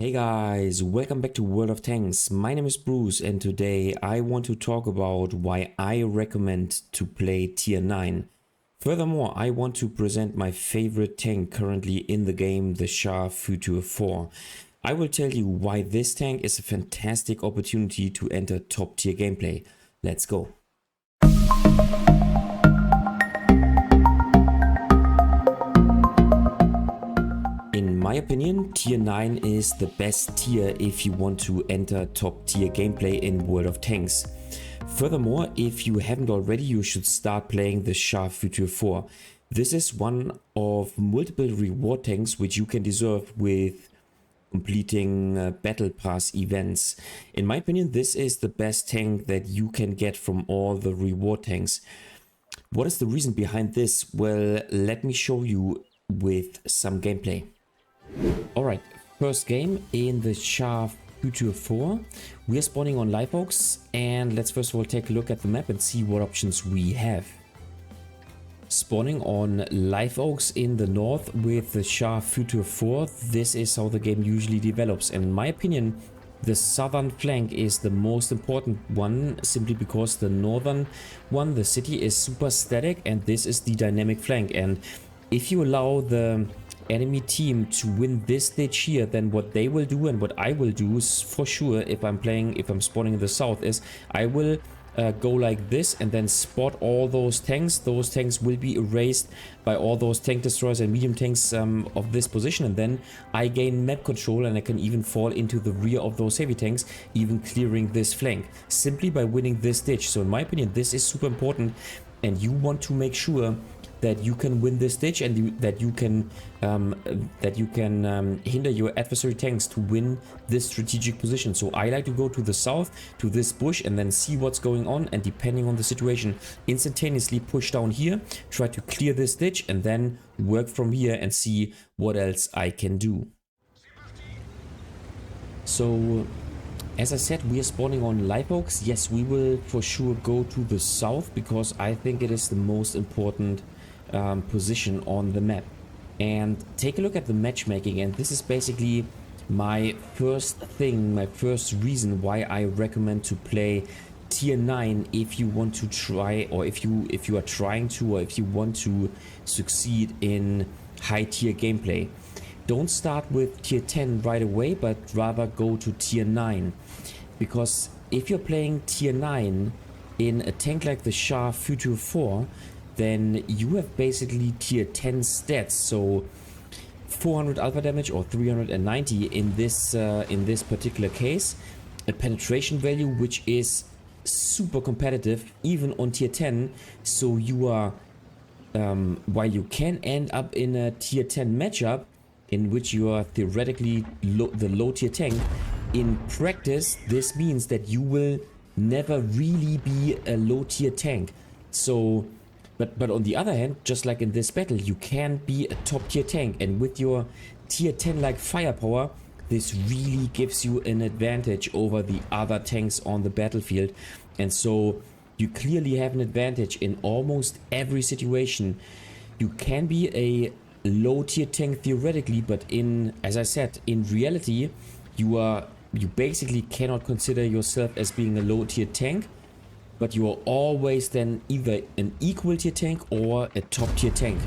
Hey guys, welcome back to World of Tanks. My name is Bruce and today I want to talk about why I recommend to play tier 9. Furthermore, I want to present my favorite tank currently in the game, the WoT. I will tell you why this tank is a fantastic opportunity to enter top tier gameplay. Let's go. In my opinion, tier 9 is the best tier if you want to enter top tier gameplay in World of Tanks. Furthermore, if you haven't already, you should start playing the WoT. This is one of multiple reward tanks which you can deserve with completing battle pass events. In my opinion, this is the best tank that you can get from all the reward tanks. What is the reason behind this? Well, let me show you with some gameplay. Alright, first game in the WoT. We are spawning on Live Oaks, and let's first of all take a look at the map and see what options we have. Spawning on Live Oaks in the north with the WoT. This is how the game usually develops. And in my opinion, the southern flank is the most important one, simply because the northern one, the city, is super static, and this is the dynamic flank. And if you allow the enemy team to win this stage here, then what they will do and what I will do is for sure, if I'm spawning in the south, is I will go like this and then spot all those tanks. Those tanks will be erased by all those tank destroyers and medium tanks of this position, and then I gain map control and I can even fall into the rear of those heavy tanks, even clearing this flank simply by winning this stage. So in my opinion, this is super important, and you want to make sure that you can win this stage and that you can hinder your adversary tanks to win this strategic position. So I like to go to the south, to this bush, and then see what's going on, and depending on the situation, instantaneously push down here, try to clear this ditch, and then work from here and see what else I can do. So as I said, we are spawning on Live Oaks. Yes, we will for sure go to the south because I think it is the most important position on the map. And take a look at the matchmaking, and this is basically my first reason why I recommend to play tier 9 if you want to try, or if you are trying to, or if you want to succeed in high tier gameplay. Don't start with tier 10 right away, but rather go to tier 9, because if you're playing tier 9 in a tank like the WoT, then you have basically tier 10 stats, so 400 alpha damage or 390 in this particular case, a penetration value which is super competitive even on tier 10. So you are while you can end up in a tier 10 matchup in which you are theoretically the low tier tank, in practice this means that you will never really be a low tier tank. So but on the other hand, just like in this battle, you can be a top tier tank, and with your tier 10 like firepower, this really gives you an advantage over the other tanks on the battlefield. And so you clearly have an advantage in almost every situation. You can be a low tier tank theoretically, but as I said, in reality, you basically cannot consider yourself as being a low tier tank, but you are always then either an equal tier tank or a top tier tank.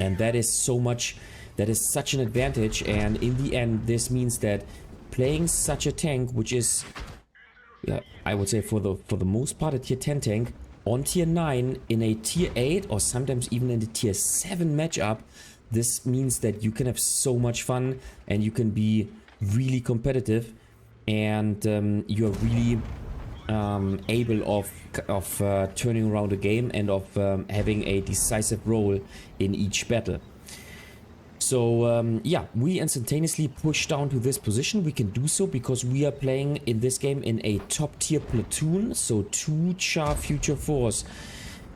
And that is such an advantage. And in the end, this means that playing such a tank, which is, yeah, I would say for the most part a tier 10 tank, on tier 9 in a tier 8 or sometimes even in the tier 7 matchup, this means that you can have so much fun and you can be really competitive, and you're really able of turning around a game and of having a decisive role in each battle. So yeah, we instantaneously push down to this position. We can do so because we are playing in this game in a top tier platoon. So 2 WoT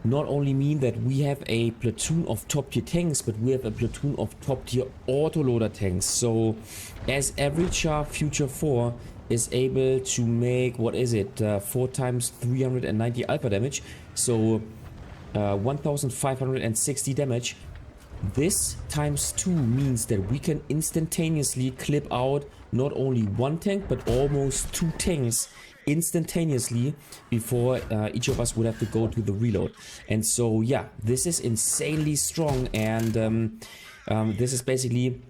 not only mean that we have a platoon of top tier tanks, but we have a platoon of top tier autoloader tanks. So as every WoT is able to make, what is it, 4 times 390 alpha damage, so 1560 damage. This times 2 means that we can instantaneously clip out not only one tank but almost 2 tanks instantaneously before each of us would have to go to the reload. And so yeah, this is insanely strong, and this is basically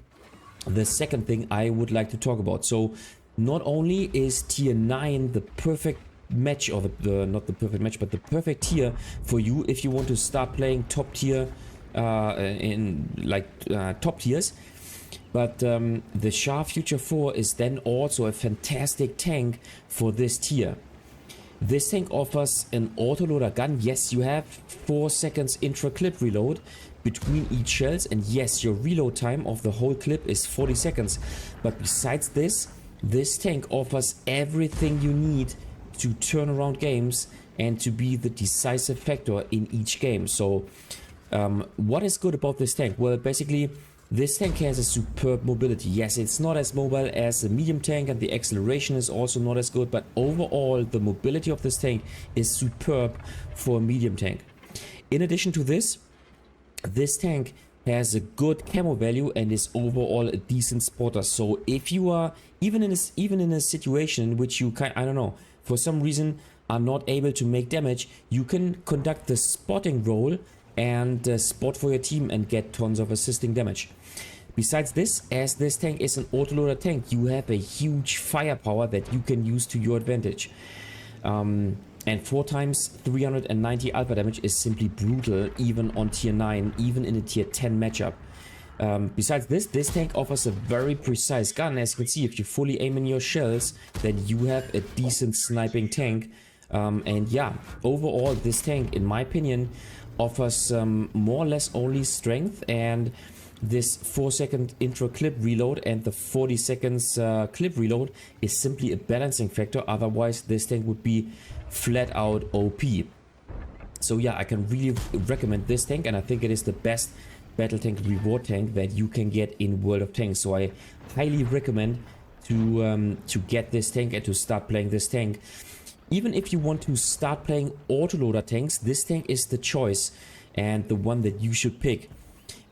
the second thing I would like to talk about. So not only is tier 9 the perfect match, or not the perfect match, but the perfect tier for you if you want to start playing top tier top tiers, but the SHA Future 4 is then also a fantastic tank for this tier. This tank offers an autoloader gun. Yes, you have 4 seconds intra clip reload between each shells, and yes, your reload time of the whole clip is 40 seconds. But besides this, this tank offers everything you need to turn around games and to be the decisive factor in each game. So what is good about this tank? Well, basically this tank has a superb mobility. Yes, it's not as mobile as a medium tank, and the acceleration is also not as good, but overall the mobility of this tank is superb for a medium tank. In addition to this, this tank has a good camo value and is overall a decent spotter. So if you are even in a situation in which you I don't know, for some reason are not able to make damage, you can conduct the spotting role and spot for your team and get tons of assisting damage. Besides this, as this tank is an autoloader tank, you have a huge firepower that you can use to your advantage. And 4 times 390 alpha damage is simply brutal, even on tier 9, even in a tier 10 matchup. Besides this, this tank offers a very precise gun. As you can see, if you fully aim in your shells, then you have a decent sniping tank. And yeah, overall this tank, in my opinion, offers more or less only strength, and this 4-second intro clip reload and the 40 seconds clip reload is simply a balancing factor. Otherwise this tank would be flat out OP. So yeah, I can really recommend this tank, and I think it is the best battle tank reward tank that you can get in World of Tanks. So I highly recommend to get this tank and to start playing this tank. Even if you want to start playing autoloader tanks, this tank is the choice and the one that you should pick.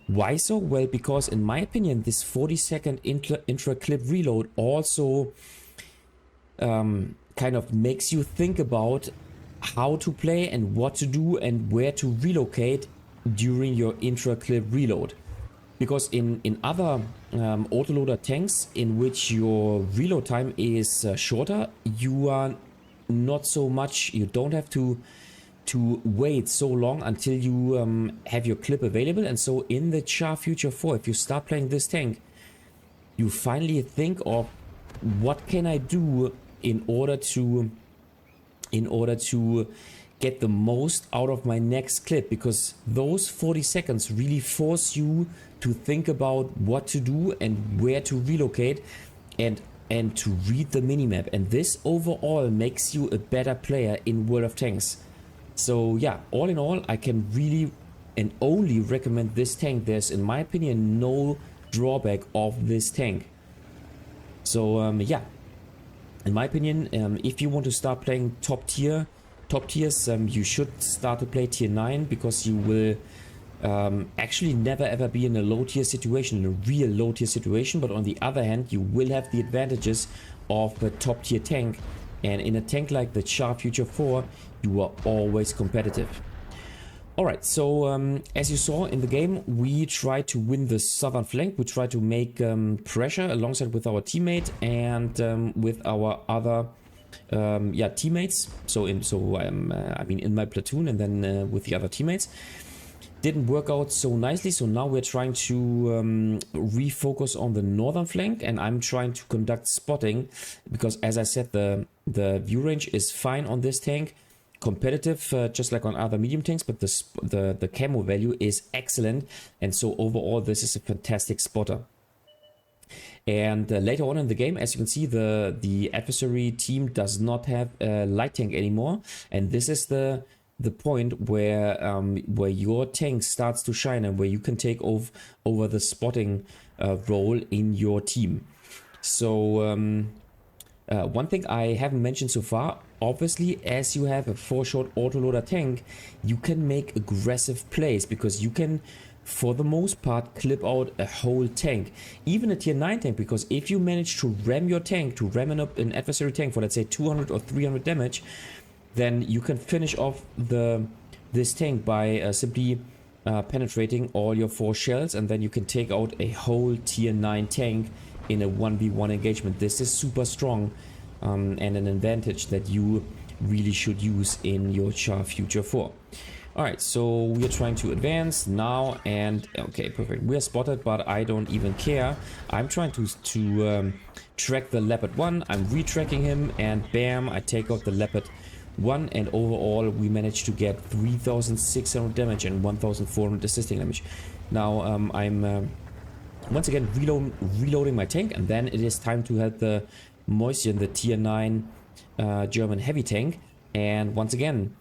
Why so? Well, because in my opinion, this 40-second intra clip reload also kind of makes you think about how to play and what to do and where to relocate during your intra clip reload. Because in other autoloader tanks in which your reload time is shorter, you are not so much, you don't have to wait so long until you have your clip available. And so in the SHA Future 4, if you start playing this tank, you finally think of what can I do in order to get the most out of my next clip, because those 40 seconds really force you to think about what to do and where to relocate and to read the minimap, and this overall makes you a better player in World of Tanks. So yeah, all in all, I can really and only recommend this tank. There's, in my opinion, no drawback of this tank. So yeah, in my opinion, if you want to start playing top tiers, you should start to play tier 9, because you will actually never ever be in a low tier situation, in a real low tier situation. But on the other hand, you will have the advantages of a top tier tank, and in a tank like the SHA Future 4, you are always competitive. Alright, so as you saw in the game, we tried to win the southern flank. We tried to make pressure alongside with our teammate and with our other teammates. I mean in my platoon, and then with the other teammates. Didn't work out so nicely, so now we're trying to refocus on the northern flank, and I'm trying to conduct spotting, because as I said, the view range is fine on this tank, competitive just like on other medium tanks, but the camo value is excellent, and so overall this is a fantastic spotter. And later on in the game, as you can see, the adversary team does not have a light tank anymore, and this is the point where your tank starts to shine and where you can take over the spotting role in your team. So one thing I haven't mentioned so far, obviously, as you have a 4-shot autoloader tank, you can make aggressive plays, because you can for the most part, clip out a whole tank, even a tier 9 tank, because if you manage to ram your tank, to ram an adversary tank for, let's say, 200 or 300 damage, then you can finish off this tank by simply penetrating all your 4 shells, and then you can take out a whole tier 9 tank in a 1v1 engagement. This is super strong and an advantage that you really should use in your Char Future 4. Alright, so we are trying to advance now, and okay, perfect. We are spotted, but I don't even care. I'm trying to track the Leopard 1. I'm retracking him, and bam, I take out the Leopard 1, and overall we managed to get 3,600 damage and 1,400 assisting damage. Now I'm once again reloading my tank, and then it is time to help the Moistion, the tier 9 German heavy tank. And once again,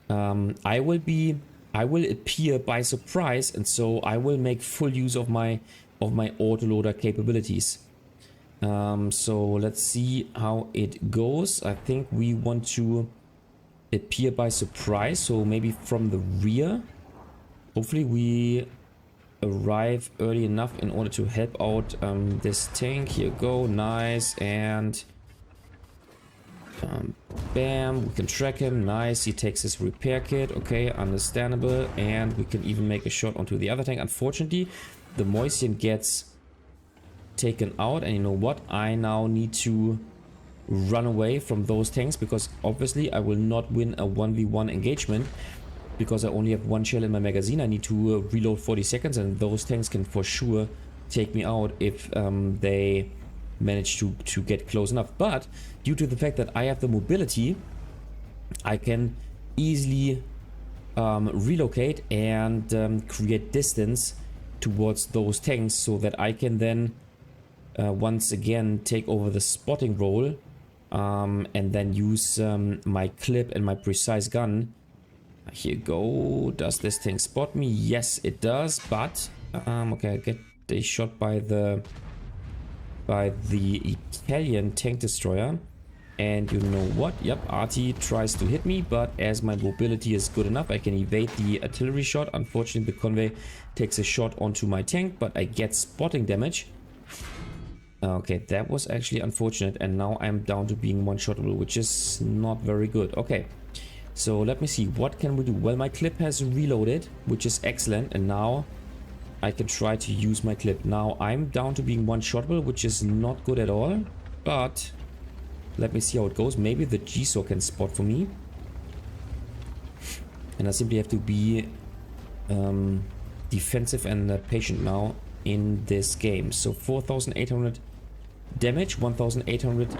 I will appear by surprise, and so I will make full use of my autoloader capabilities. So let's see how it goes. I think we want to appear by surprise, so maybe from the rear. Hopefully we arrive early enough in order to help out this tank. Here go, nice, and bam, we can track him, nice, he takes his repair kit, okay, understandable, and we can even make a shot onto the other tank. Unfortunately, the Moistion gets taken out, and you know what, I now need to run away from those tanks, because obviously I will not win a 1v1 engagement, because I only have 1 shell in my magazine. I need to reload 40 seconds, and those tanks can for sure take me out if they manage to get close enough. But due to the fact that I have the mobility, I can easily relocate and create distance towards those tanks, so that I can then once again take over the spotting role, and then use my clip and my precise gun. Here go. Does this thing spot me? Yes, it does. But okay, I get a shot by the Italian tank destroyer, and you know what? Yep, RT tries to hit me, but as my mobility is good enough, I can evade the artillery shot. Unfortunately, the convoy takes a shot onto my tank, but I get spotting damage. Okay, that was actually unfortunate, and now I'm down to being one-shottable, which is not very good. Okay, so let me see, what can we do? Well, my clip has reloaded, which is excellent, and now I can try to use my clip. Now I'm down to being one-shottable, which is not good at all, but let me see how it goes. Maybe the GSO can spot for me, and I simply have to be defensive and patient now in this game. So 4,800 damage, 1,800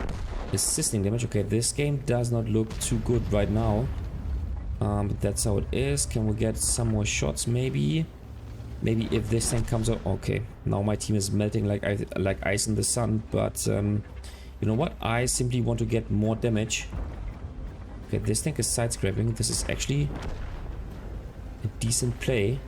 assisting damage. Okay, this game does not look too good right now, but that's how it is. Can we get some more shots? Maybe if this tank comes out. Okay, now my team is melting like ice in the sun, but you know what, I simply want to get more damage. Okay, this tank is side scraping. This is actually a decent play.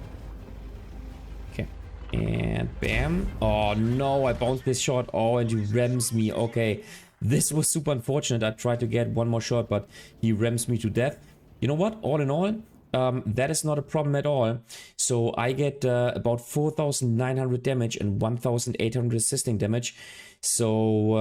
And bam. Oh no, I bounced this shot. Oh, and he rams me. Okay, this was super unfortunate. I tried to get one more shot, but he rams me to death. You know what, all in all, that is not a problem at all. So I get about 4,900 damage and 1,800 assisting damage. So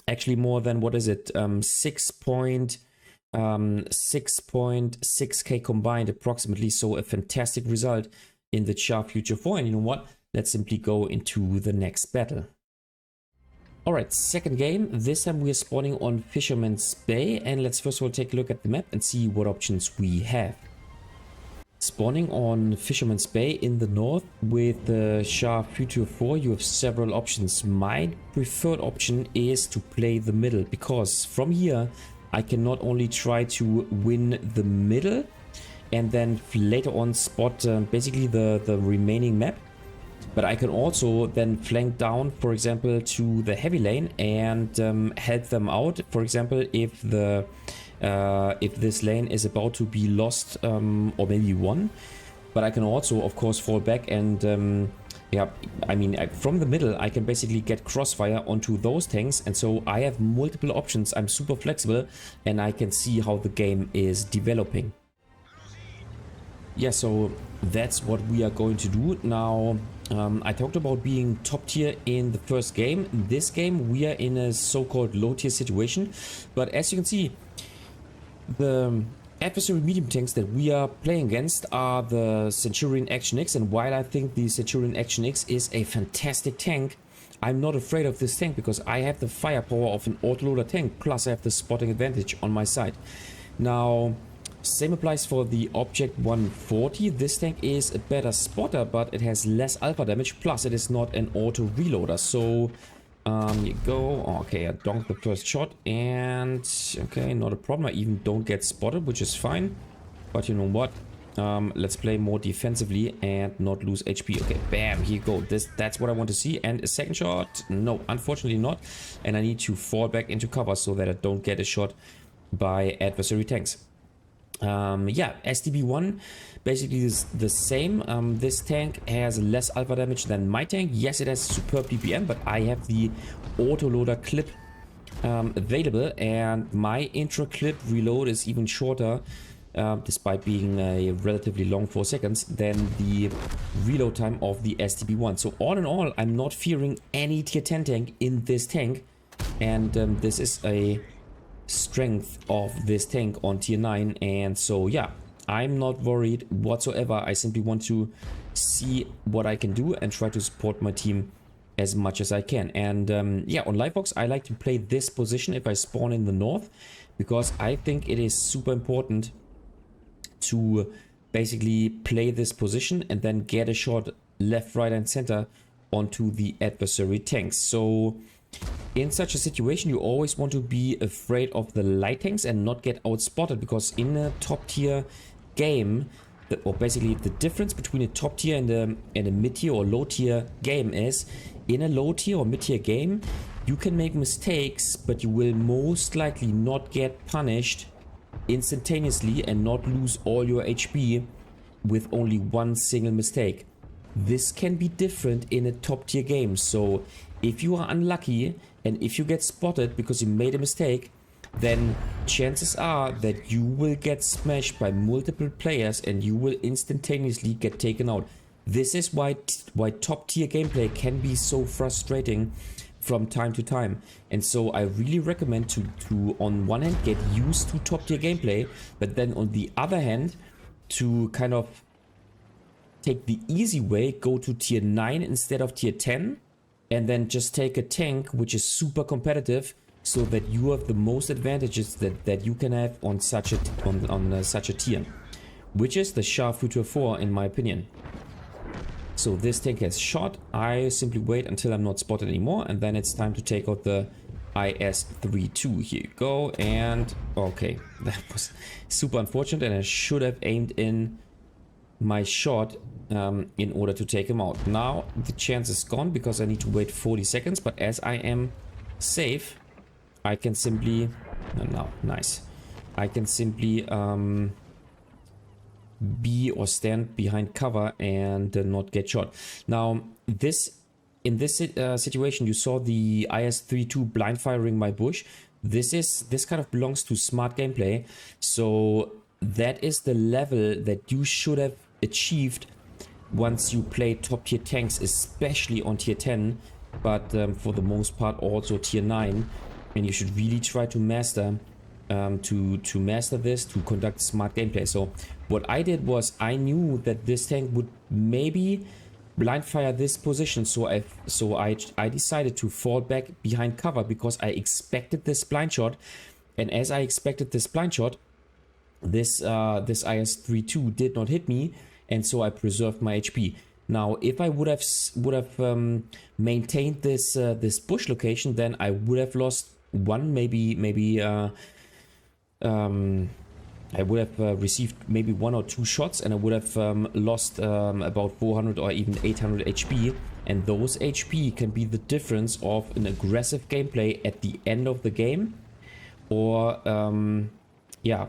actually more than, what is it, 6.6k combined approximately. So a fantastic result in the Char Future 4. And you know what, let's simply go into the next battle. Alright, second game. This time we are spawning on Fisherman's Bay, and let's first of all take a look at the map and see what options we have. Spawning on Fisherman's Bay in the north with the Char Future 4, you have several options. My preferred option is to play the middle, because from here I can not only try to win the middle and then later on spot basically the remaining map, but I can also then flank down, for example, to the heavy lane and help them out. For example, if this lane is about to be lost or maybe won, but I can also, of course, fall back and yeah, I mean, from the middle I can basically get crossfire onto those tanks, and so I have multiple options. I'm super flexible, and I can see how the game is developing. Yeah, so that's what we are going to do. Now, I talked about being top tier in the first game. In this game, we are in a so-called low tier situation. But as you can see, the adversary medium tanks that we are playing against are the Centurion Action X. And while I think the Centurion Action X is a fantastic tank, I'm not afraid of this tank because I have the firepower of an autoloader tank. Plus, I have the spotting advantage on my side. Now, same applies for the Object 140. This tank is a better spotter, but it has less alpha damage. Plus, it is not an auto reloader. So, you go. Okay, I donked the first shot, and okay, not a problem. I even don't get spotted, which is fine. But you know what? Let's play more defensively and not lose HP. Okay, bam, here you go. That's what I want to see. And a second shot? No, unfortunately not. And I need to fall back into cover so that I don't get a shot by adversary tanks. Yeah, STB1 basically is the same. This tank has less alpha damage than my tank. Yes, it has superb DPM, but I have the autoloader clip available, and my intra clip reload is even shorter, despite being relatively long 4 seconds, than the reload time of the STB1. So all in all, I'm not fearing any tier 10 tank in this tank, and this is a strength of this tank on tier 9. And so yeah, I'm not worried whatsoever. I simply want to see what I can do and try to support my team as much as I can. And yeah, on Livebox I like to play this position if I spawn in the north, because I think it is super important to basically play this position and then get a shot left, right and center onto the adversary tanks. So in such a situation, you always want to be afraid of the light tanks and not get outspotted, because in a top tier game, or basically the difference between a top tier and a mid tier or low tier game is, in a low tier or mid tier game, you can make mistakes, but you will most likely not get punished instantaneously and not lose all your HP with only one single mistake. This can be different in a top tier game. So if you are unlucky and if you get spotted because you made a mistake, then chances are that you will get smashed by multiple players and you will instantaneously get taken out. This is why top tier gameplay can be so frustrating from time to time. And so I really recommend to on one hand get used to top tier gameplay, but then on the other hand to kind of take the easy way, go to tier 9 instead of tier 10, and then just take a tank which is super competitive, so that you have the most advantages that you can have on such a tier, which is the SHA Future 4 in my opinion. So this tank has shot. I simply wait until I'm not spotted anymore, and then it's time to take out the IS-32. Here you go. And okay, that was super unfortunate, and I should have aimed in my shot in order to take him out. Now the chance is gone because I need to wait 40 seconds, but as I am safe, I can simply nice. I can simply be or stand behind cover and not get shot. Now in this situation, you saw the IS-32 blind firing my bush. This kind of belongs to smart gameplay. So that is the level that you should have achieved once you play top tier tanks, especially on tier 10, but for the most part also tier 9. And you should really try to master to master this, to conduct smart gameplay. So what I did was, I knew that this tank would maybe blind fire this position, so I decided to fall back behind cover because I expected this blind shot. And as I expected this blind shot, this IS-32 did not hit me, and so I preserved my HP. Now, if I would have maintained this bush location, then I would have lost one, maybe I would have received maybe 1 or 2 shots, and I would have lost about 400 or even 800 HP. And those HP can be the difference of an aggressive gameplay at the end of the game, or yeah,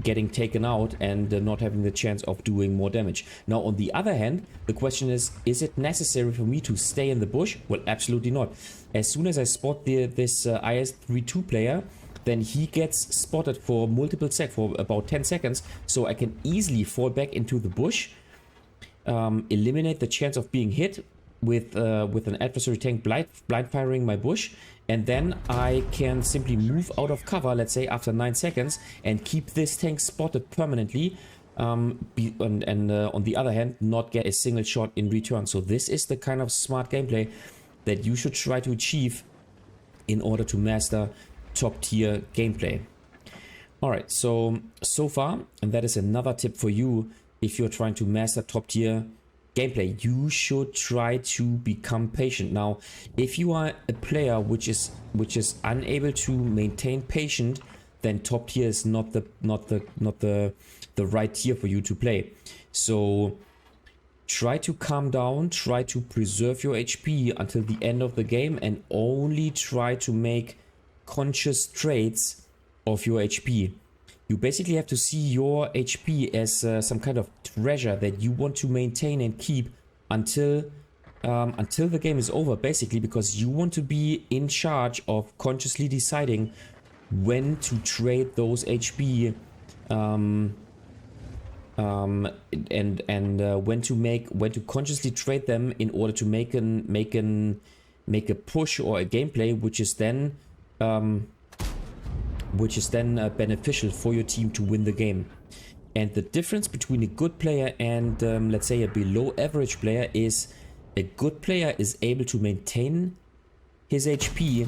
getting taken out and not having the chance of doing more damage. Now, on the other hand, the question is it necessary for me to stay in the bush? Well, absolutely not. As soon as I spot this IS-32 player, then he gets spotted for for about 10 seconds, so I can easily fall back into the bush, eliminate the chance of being hit with an adversary tank blind firing my bush, and then I can simply move out of cover, let's say after 9 seconds, and keep this tank spotted permanently, on the other hand, not get a single shot in return. So this is the kind of smart gameplay that you should try to achieve in order to master top tier gameplay. Alright, so far, and that is another tip for you if you're trying to master top tier gameplay, you should try to become patient. Now, if you are a player which is unable to maintain patience, then top tier is not the right tier for you to play. So try to calm down, try to preserve your HP until the end of the game, and only try to make conscious trades of your HP. You basically have to see your HP as some kind of treasure that you want to maintain and keep until the game is over, basically, because you want to be in charge of consciously deciding when to trade those HP, and when to consciously trade them in order to make a push or a gameplay which is then beneficial for your team to win the game. And the difference between a good player and let's say a below average player is a good player is able to maintain his HP,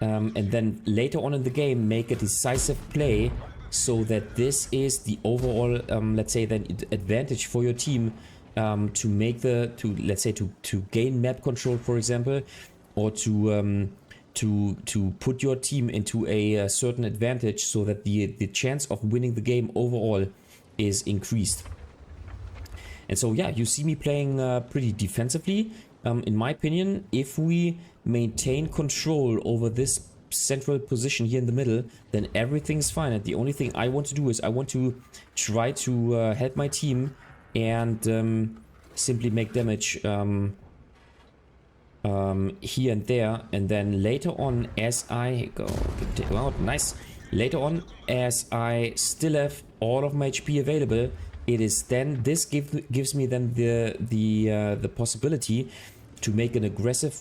and then later on in the game make a decisive play, so that this is the overall let's say then advantage for your team, to gain map control, for example, or to put your team into a certain advantage, so that the chance of winning the game overall is increased. And so yeah, you see me playing pretty defensively. In my opinion, if we maintain control over this central position here in the middle, then everything's fine. And the only thing I want to do is I want to try to help my team and simply make damage here and there, and then later on, as I go take out, nice. Later on, as I still have all of my HP available, it is then this gives me then the possibility to make an aggressive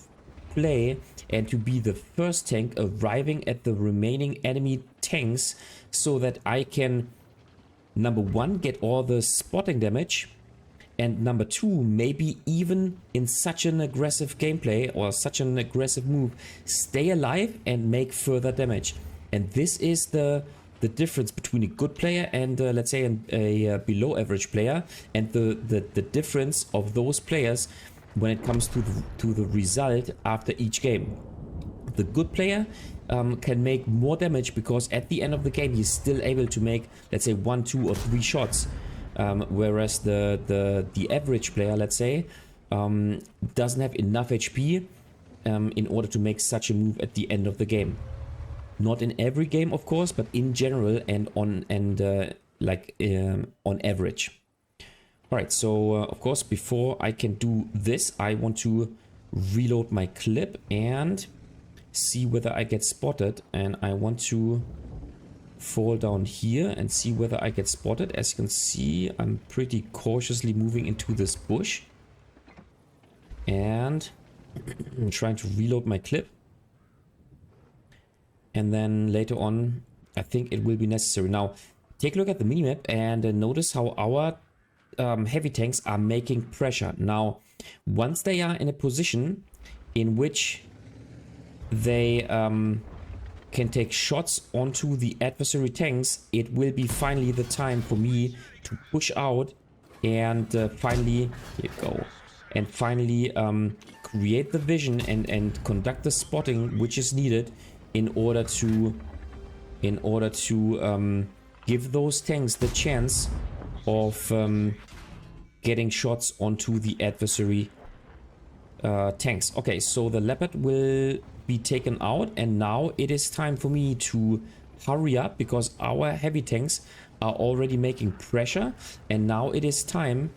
play and to be the first tank arriving at the remaining enemy tanks, so that I can, number one, get all the spotting damage, and number two, maybe even in such an aggressive gameplay or such an aggressive move, stay alive and make further damage. And this is the difference between a good player and let's say a below average player, and the difference of those players when it comes to the result after each game. The good player can make more damage because at the end of the game he's still able to make, let's say, 1, 2 or 3 shots. Whereas the average player, let's say, doesn't have enough HP in order to make such a move at the end of the game. Not in every game, of course, but in general and on average. All right, so of course, before I can do this, I want to reload my clip and see whether I get spotted, and I want to fall down here and see whether I get spotted. As you can see, I'm pretty cautiously moving into this bush and I'm trying to reload my clip, and then later on I think it will be necessary. Now take a look at the minimap and notice how our heavy tanks are making pressure. Now once they are in a position in which they can take shots onto the adversary tanks, it will be finally the time for me to push out and finally, here we go, and finally create the vision and conduct the spotting which is needed in order to give those tanks the chance of getting shots onto the adversary tanks. Okay, so the leopard will be taken out, and now it is time for me to hurry up because our heavy tanks are already making pressure, and now it is time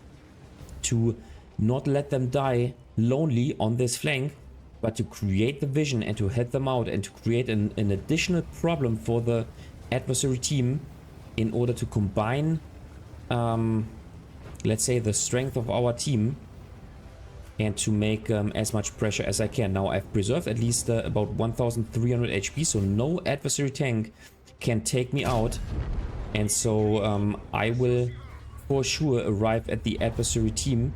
to not let them die lonely on this flank, but to create the vision and to help them out and to create an additional problem for the adversary team in order to combine, let's say, the strength of our team and to make as much pressure as I can. Now I've preserved at least about 1300 HP, so no adversary tank can take me out. And so I will for sure arrive at the adversary team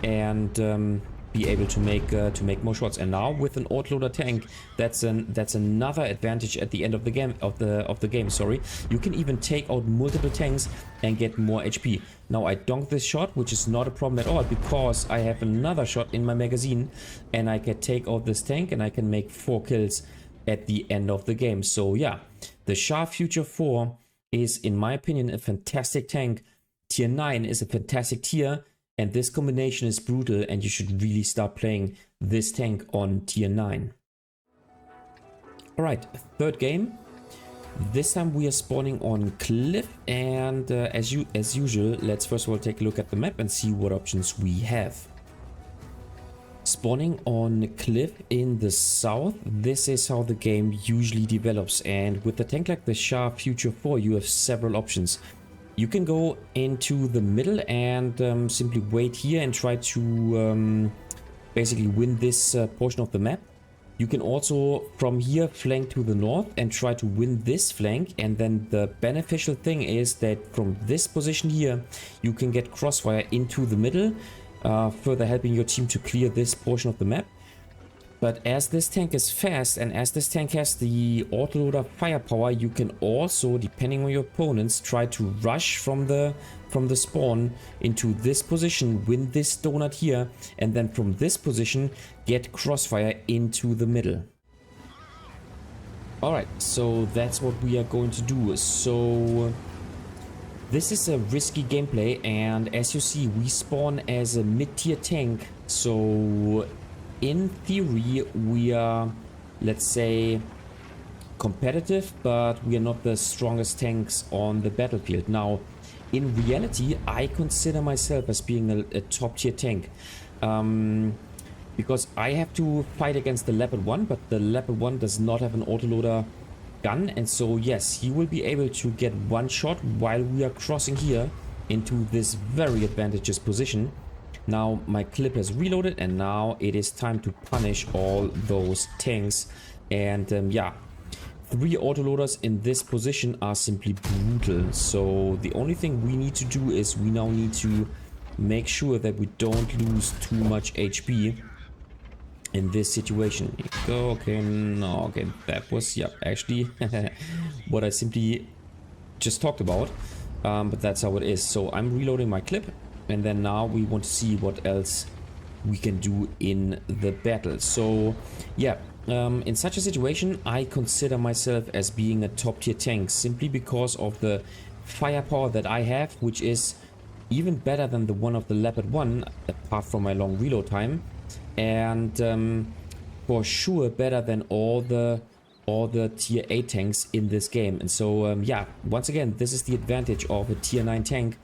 and be able to make more shots. And now with an autoloader tank, that's another advantage at the end of the game. Sorry, you can even take out multiple tanks and get more HP. Now I donk this shot, which is not a problem at all because I have another shot in my magazine, and I can take out this tank and I can make 4 kills at the end of the game. So yeah, the SHA Future 4 is, in my opinion, a fantastic tank. Tier 9 is a fantastic tier. And this combination is brutal, and you should really start playing this tank on tier 9. Alright, third game. This time we are spawning on Cliff, and as usual, let's first of all take a look at the map and see what options we have. Spawning on Cliff in the south, this is how the game usually develops, and with a tank like the SHA Future 4 you have several options. You can go into the middle and simply wait here and try to basically win this portion of the map. You can also from here flank to the north and try to win this flank, and then the beneficial thing is that from this position here you can get crossfire into the middle, further helping your team to clear this portion of the map. But as this tank is fast and as this tank has the autoloader firepower, you can also, depending on your opponents, try to rush from the spawn into this position, win this donut here, and then from this position get crossfire into the middle. Alright, so that's what we are going to do. So this is a risky gameplay, and as you see, we spawn as a mid-tier tank, so in theory we are, let's say, competitive, but we are not the strongest tanks on the battlefield. Now in reality I consider myself as being a top tier tank, because I have to fight against the Leopard 1, but the Leopard 1 does not have an autoloader gun, and so yes, he will be able to get one shot while we are crossing here into this very advantageous position. Now my clip has reloaded, and now it is time to punish all those tanks. And yeah, 3 autoloaders in this position are simply brutal. So the only thing we need to do is we now need to make sure that we don't lose too much HP in this situation. Go, okay, no, okay, that was, yeah, actually what I simply just talked about, but that's how it is. So I'm reloading my clip, and then now we want to see what else we can do in the battle. So yeah, in such a situation I consider myself as being a top tier tank, simply because of the firepower that I have, which is even better than the one of the Leopard 1, apart from my long reload time, and for sure better than all the tier 8 tanks in this game. And so yeah, once again, this is the advantage of a tier 9 tank.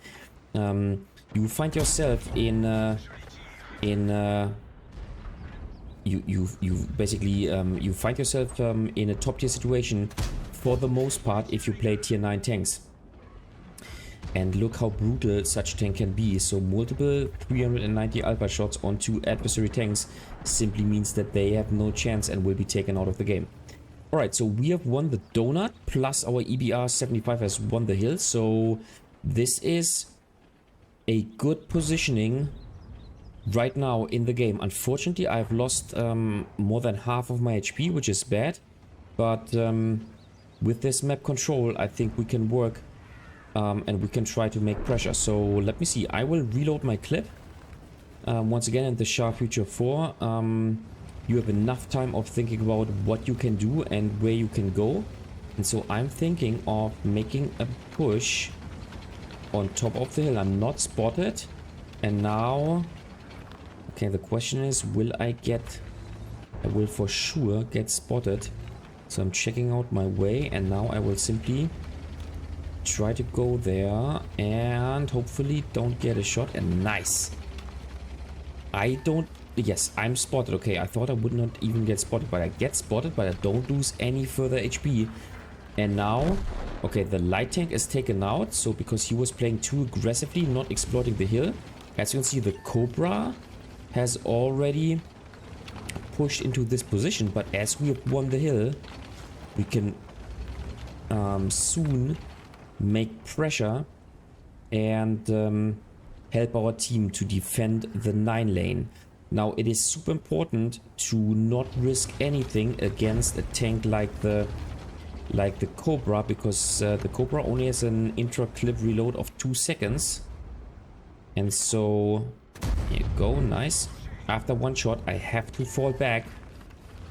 You find yourself in you basically you find yourself in a top tier situation for the most part if you play tier 9 tanks. And look how brutal such tank can be. So multiple 390 alpha shots onto adversary tanks simply means that they have no chance and will be taken out of the game. Alright, so we have won the donut, plus our EBR 75 has won the hill. So this is a good positioning right now in the game. Unfortunately, I've lost more than half of my HP, which is bad. But with this map control, I think we can work and we can try to make pressure. So let me see. I will reload my clip once again in the SHA Future 4. You have enough time of thinking about what you can do and where you can go. And so I'm thinking of making a push on top of the hill. I'm not spotted. And now, okay, the question is, will I get... I will for sure get spotted. So I'm checking out my way, and now I will simply try to go there and hopefully don't get a shot. And nice. I don't Yes, I'm spotted. Okay, I thought I would not even get spotted, but I get spotted, but I don't lose any further HP. And now, okay, the light tank is taken out. So because he was playing too aggressively, not exploiting the hill. As you can see, the Cobra has already pushed into this position. But as we have won the hill, we can soon make pressure and help our team to defend the 9 lane. Now, it is super important to not risk anything against a tank like the Cobra, because the Cobra only has an intra-clip reload of 2 seconds. And so, here you go, nice. After one shot, I have to fall back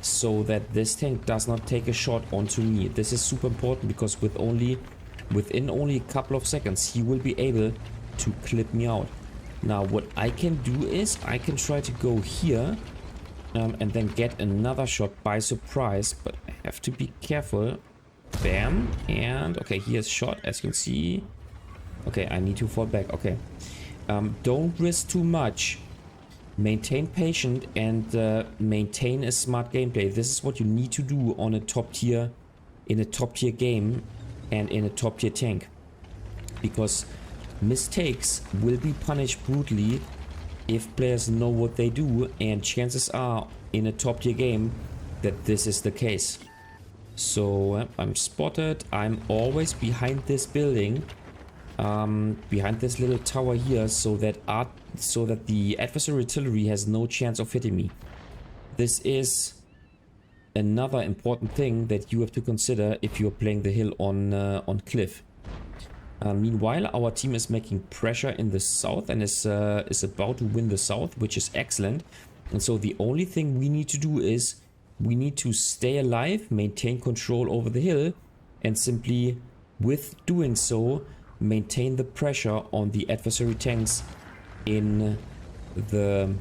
so that this tank does not take a shot onto me. This is super important because within only a couple of seconds, he will be able to clip me out. Now, what I can do is I can try to go here and then get another shot by surprise, but I have to be careful. Bam. And okay, here's shot, as you can see. Okay, I need to fall back. Okay. Don't risk too much. Maintain patient and maintain a smart gameplay. This is what you need to do on a top tier, in a top tier game and in a top tier tank. Because mistakes will be punished brutally if players know what they do, and chances are in a top tier game that this is the case. So I'm spotted. I'm always behind this building, behind this little tower here, so that the adversary artillery has no chance of hitting me. This is another important thing that you have to consider if you're playing the hill on cliff. Meanwhile, our team is making pressure in the south and is about to win the south, which is excellent. And so the only thing we need to do is we need to stay alive, maintain control over the hill, and simply, with doing so, maintain the pressure on the adversary tanks in the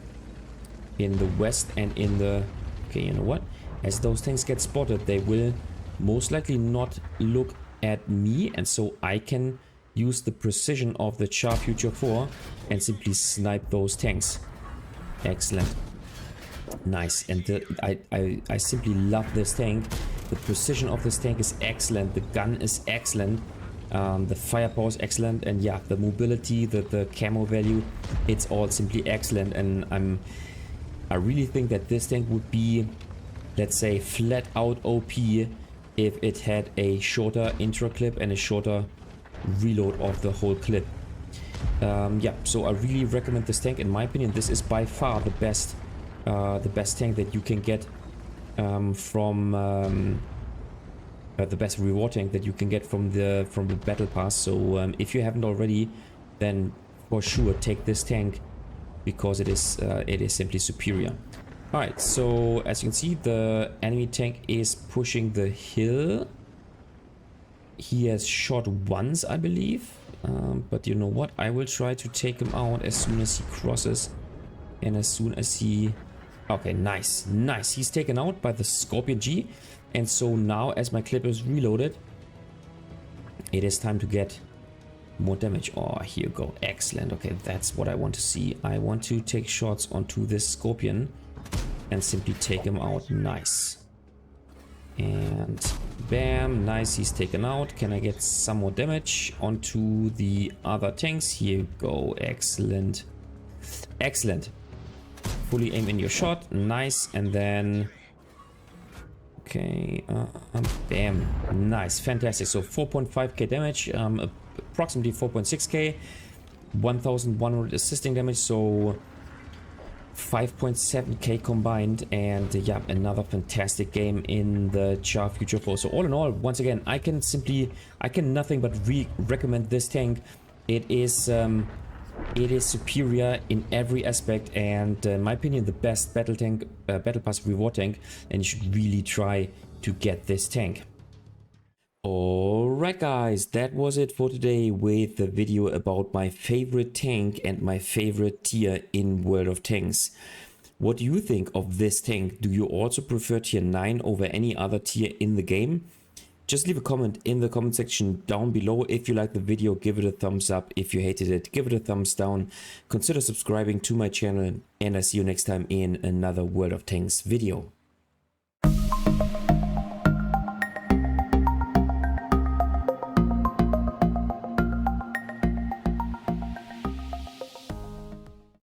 west and in the... Okay, you know what? As those tanks get spotted, they will most likely not look at me, and so I can use the precision of the Char Future 4 and simply snipe those tanks. Excellent. Nice. And I simply love this tank. The precision of this tank is excellent. The gun is excellent. The firepower is excellent. And yeah, the mobility, the camo value, it's all simply excellent. And I really think that this tank would be, let's say, flat out OP if it had a shorter intro clip and a shorter reload of the whole clip. Yeah, so I really recommend this tank. In my opinion, this is by far the best tank that you can get from the best reward tank that you can get from the battle pass. So if you haven't already, then for sure take this tank, because it is simply superior. Alright, so as you can see, the enemy tank is pushing the hill. He has shot once, I believe. But you know what? I will try to take him out as soon as he crosses. And as soon as he... Okay, nice. Nice. He's taken out by the Scorpion G. And so now, as my clip is reloaded, it is time to get more damage. Oh, here you go. Excellent. Okay, that's what I want to see. I want to take shots onto this Scorpion and simply take him out. Nice. And bam, nice, he's taken out. Can I get some more damage onto the other tanks? Here you go. Excellent. Excellent. Fully aim in your shot. Nice. And then... Okay. Bam. Nice. Fantastic. So 4.5k damage. Approximately 4.6k. 1100 assisting damage. So... 5.7k combined, and yeah, another fantastic game in the Char Future 4. So all in all, once again, I can nothing but recommend this tank. It is superior in every aspect, and in my opinion, the best battle tank, battle pass reward tank, and you should really try to get this tank. Alright guys, that was it for today with the video about my favorite tank and my favorite tier in World of Tanks. What do you think of this tank? Do you also prefer tier 9 over any other tier in the game? just leave a comment in the comment section down below. If you liked the video, give it a thumbs up. If you hated it, give it a thumbs down. Consider subscribing to my channel, and I see you next time in another World of Tanks video.